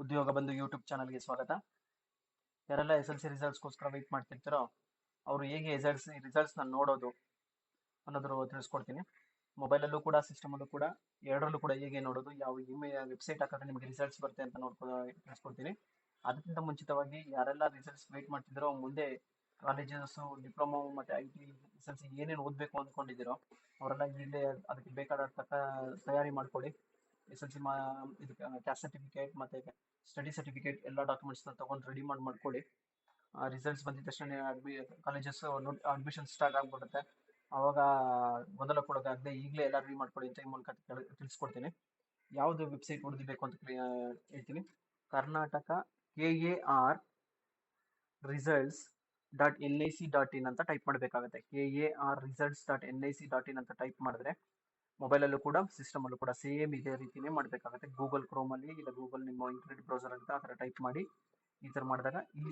ಉದ್ಯೋಗ ಬಂಧು ಯೂಟ್ಯೂಬ್ ಚಾನಲ್ಗೆ ಸ್ವಾಗತ. ಯಾರೆಲ್ಲ ಎಸ್ ಎಲ್ ಸಿ ರಿಸಲ್ಟ್ಸ್ಗೋಸ್ಕರ ವೆಯ್ಟ್ ಮಾಡ್ತಿರ್ತಾರೋ ಅವರು ಹೇಗೆ ರಿಸಲ್ಟ್ಸ್ನ ನೋಡೋದು ಅನ್ನೋದ್ರ ತಿಳಿಸ್ಕೊಡ್ತೀನಿ. ಮೊಬೈಲಲ್ಲೂ ಕೂಡ ಸಿಸ್ಟಮಲ್ಲೂ ಕೂಡ ಎರಡರಲ್ಲೂ ಕೂಡ ಹೇಗೆ ನೋಡೋದು, ಯಾವ ವೆಬ್ಸೈಟ್ ಹಾಕಿದ್ರೆ ನಿಮಗೆ ರಿಸಲ್ಟ್ಸ್ ಬರುತ್ತೆ ಅಂತ ತಿಳಿಸ್ಕೊಡ್ತೀನಿ. ಅದಕ್ಕಿಂತ ಮುಂಚಿತವಾಗಿ ಯಾರೆಲ್ಲ ರಿಸಲ್ಟ್ಸ್ ವೆಯ್ಟ್ ಮಾಡ್ತಿದ್ದೀರೋ ಮುಂದೆ ಕಾಲೇಜಸ್, ಡಿಪ್ಲೊಮೊ ಮತ್ತು IT, ಎಸ್ ಎಲ್ ಸಿ ಏನೇನು ಓದಬೇಕು ಅಂದ್ಕೊಂಡಿದ್ದೀರೋ ಅವರೆಲ್ಲ ಈಗಲೇ ಅದಕ್ಕೆ ಬೇಕಾದ ತಯಾರಿ ಮಾಡ್ಕೊಳ್ಳಿ. ಎಸ್ ಎಲ್ ಸಿ ಇದಕ್ಕೆ ಕ್ಯಾಸ್ಟ್ ಸರ್ಟಿಫಿಕೇಟ್ ಮತ್ತು ಸ್ಟಡಿ ಸರ್ಟಿಫಿಕೇಟ್ ಎಲ್ಲ ಡಾಕ್ಯುಮೆಂಟ್ಸ್ನ ತೊಗೊಂಡು ರೆಡಿ ಮಾಡ್ಕೊಳ್ಳಿ. ರಿಸಲ್ಟ್ಸ್ ಬಂದಿದ ತಕ್ಷಣ ಕಾಲೇಜಸ್ ಅಡ್ಮಿಷನ್ ಸ್ಟಾರ್ಟ್ ಆಗಿಬಿಡುತ್ತೆ. ಆವಾಗ ಗೊಂದಲ ಕೊಡೋದಾಗದೆ ಈಗಲೇ ಎಲ್ಲ ರೆಡಿ ಮಾಡ್ಕೊಳ್ಳಿ ಅಂತ ಈ ಮೂಲಕ ತಿಳಿಸ್ಕೊಡ್ತೀನಿ. ಯಾವುದು ವೆಬ್ಸೈಟ್ ಹೊಡೆದಿಬೇಕು ಅಂತ ಹೇಳ್ತೀನಿ. ಕರ್ನಾಟಕ KAR results.nic.in ಅಂತ ಟೈಪ್ ಮಾಡಬೇಕಾಗುತ್ತೆ. KAR results.nic.in ಅಂತ ಟೈಪ್ ಮಾಡಿದ್ರೆ ಮೊಬೈಲಲ್ಲೂ ಕೂಡ ಸಿಸ್ಟಮಲ್ಲೂ ಕೂಡ ಸೇಮ್ ಇದೇ ರೀತಿನೇ ಮಾಡಬೇಕಾಗುತ್ತೆ. ಗೂಗಲ್ ಕ್ರೋಮಲ್ಲಿ ಇಲ್ಲ ಗೂಗಲ್ ನಿಮ್ಮ ಇಂಟರ್ನೆಟ್ ಬ್ರೌಸರ್ ಅಂತ ಆ ಥರ ಟೈಪ್ ಮಾಡಿ ಈ ಥರ ಮಾಡಿದಾಗ ಈ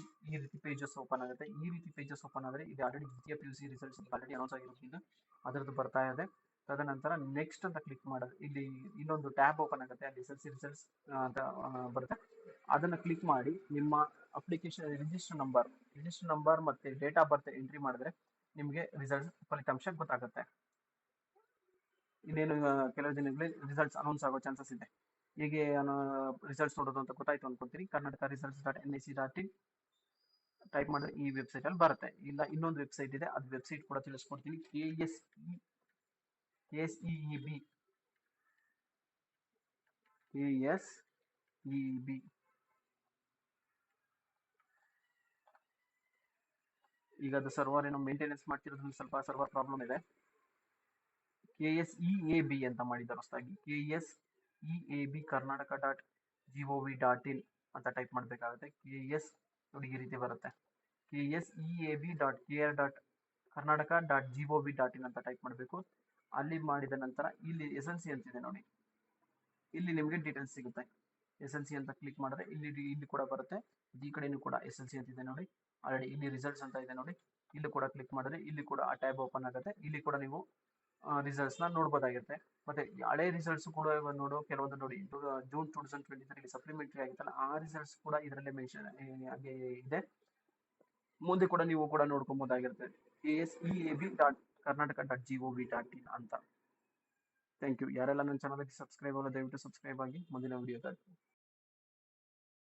ರೀತಿ ಪೇಜಸ್ ಓಪನ್ ಆಗುತ್ತೆ. ಈ ರೀತಿ ಪೇಜಸ್ ಓಪನ್ ಆದರೆ ಇದು ಆಲ್ರೆಡಿ ದ್ವಿತೀಯ PUC ರಿಸಲ್ಟ್ಸ್ ಆಲ್ರೆಡಿ ಅನೌನ್ಸ್ ಆಗಿರೋದ್ರಿಂದ ಅದರದ್ದು ಬರ್ತಾ ಇದೆ. ತದನಂತರ ನೆಕ್ಸ್ಟ್ ಅಂತ ಕ್ಲಿಕ್ ಮಾಡೋದು, ಇಲ್ಲಿ ಇನ್ನೊಂದು ಟ್ಯಾಬ್ ಓಪನ್ ಆಗುತ್ತೆ, ಅಲ್ಲಿ SLC ರಿಸಲ್ಟ್ಸ್ ಅಂತ ಬರುತ್ತೆ. ಅದನ್ನು ಕ್ಲಿಕ್ ಮಾಡಿ ನಿಮ್ಮ ಅಪ್ಲಿಕೇಶನ್ ರಿಜಿಸ್ಟರ್ ನಂಬರ್ ಮತ್ತು ಡೇಟ್ ಆಫ್ ಬರ್ತ್ ಎಂಟ್ರಿ ಮಾಡಿದ್ರೆ ನಿಮಗೆ ಫಲಿತಾಂಶ ಗೊತ್ತಾಗುತ್ತೆ. ಇನ್ನೇನು ಕೆಲವು ದಿನಗಳಲ್ಲಿ ರಿಸಲ್ಟ್ಸ್ ಅನೌನ್ಸ್ ಆಗೋ ಚಾನ್ಸಸ್ ಇದೆ. ಹೇಗೆ ರಿಸಲ್ಟ್ಸ್ ನೋಡೋದು ಅಂತ ಗೊತ್ತಾಯ್ತು ಅನ್ಕೊಳ್ತೀನಿ. ಕರ್ನಾಟಕ results.nic.in ಟೈಪ್ ಮಾಡಿದ್ರೆ ಈ ವೆಬ್ಸೈಟ್ ಅಲ್ಲಿ ಬರುತ್ತೆ. ಇಲ್ಲ ಇನ್ನೊಂದು ವೆಬ್ಸೈಟ್ ಇದೆ, ಅದು ವೆಬ್ಸೈಟ್ ಕೂಡ ತಿಳಿಸ್ಕೊಡ್ತೀನಿ. KSEEB ಈಗ ಅದು ಸರ್ವರ್ ಏನೋ ಮೇಂಟೆನೆನ್ಸ್ ಮಾಡ್ತಿರೋದ್ರಲ್ಲಿ ಸ್ವಲ್ಪ ಸರ್ವರ್ ಪ್ರಾಬ್ಲಮ್ ಇದೆ. KSEAB ಅಂತ ಮಾಡಿದ್ದಾರೆ ಹೊಸದಾಗಿ. KSEAB karnataka.gov.in ಅಂತ ಟೈಪ್ ಮಾಡಬೇಕಾಗುತ್ತೆ. ನೋಡಿ ಈ ರೀತಿ ಬರುತ್ತೆ. KSEAB.kr.karnataka.gov.in ಅಂತ ಟೈಪ್ ಮಾಡಬೇಕು. ಅಲ್ಲಿ ಮಾಡಿದ ನಂತರ ಇಲ್ಲಿ SLC ಅಂತಿದೆ ನೋಡಿ, ಇಲ್ಲಿ ನಿಮಗೆ ಡೀಟೇಲ್ಸ್ ಸಿಗುತ್ತೆ. SLC ಅಂತ ಕ್ಲಿಕ್ ಮಾಡಿದ್ರೆ ಇಲ್ಲಿ ಕೂಡ ಬರುತ್ತೆ. ಈ ಕಡೆನೂ ಕೂಡ SLC ಅಂತಿದೆ ನೋಡಿ, ಆಲ್ರೆಡಿ ಇಲ್ಲಿ ರಿಸಲ್ಟ್ಸ್ ಅಂತ ಇದೆ ನೋಡಿ. ಇಲ್ಲಿ ಕೂಡ ಕ್ಲಿಕ್ ಮಾಡಿದ್ರೆ ಇಲ್ಲಿ ಕೂಡ ಆ ಟ್ಯಾಬ್ ಓಪನ್ ಆಗುತ್ತೆ. ಇಲ್ಲಿ ಕೂಡ ನೀವು ರಿಸಲ್ಟ್ಸ್ನ ನೋಡ್ಬೋದಾಗಿರುತ್ತೆ. ಮತ್ತೆ ಹಳೆ ರಿಸಲ್ಟ್ಸ್ ಕೂಡ ನೋಡೋ ಕೆಲವೊಂದು ನೋಡಿ, ಜೂನ್ 2023 ಸಪ್ಲಿಮೆಂಟರಿ ಆಗಿತ್ತಲ್ಲ, ಆ ರಿಸಲ್ಟ್ಸ್ ಕೂಡ ಇದರಲ್ಲೇ ಮೆನ್ಷನ್ ಹಾಗೆ ಇದೆ. ಮುಂದೆ ಕೂಡ ನೀವು ಕೂಡ ನೋಡ್ಕೊಬೋದಾಗಿರುತ್ತೆ. KSEAB.karnataka.gov.in ಅಂತ. Thank you. ಯಾರೆಲ್ಲ ನನ್ನ ಚಾನಲ್ಗೆ ಸಬ್ಸ್ಕ್ರೈಬ್ ಆಗೋ ದಯವಿಟ್ಟು ಸಬ್ಸ್ಕ್ರೈಬ್ ಆಗಿ ಮುಂದಿನ ವಿಡಿಯೋದಲ್ಲಿ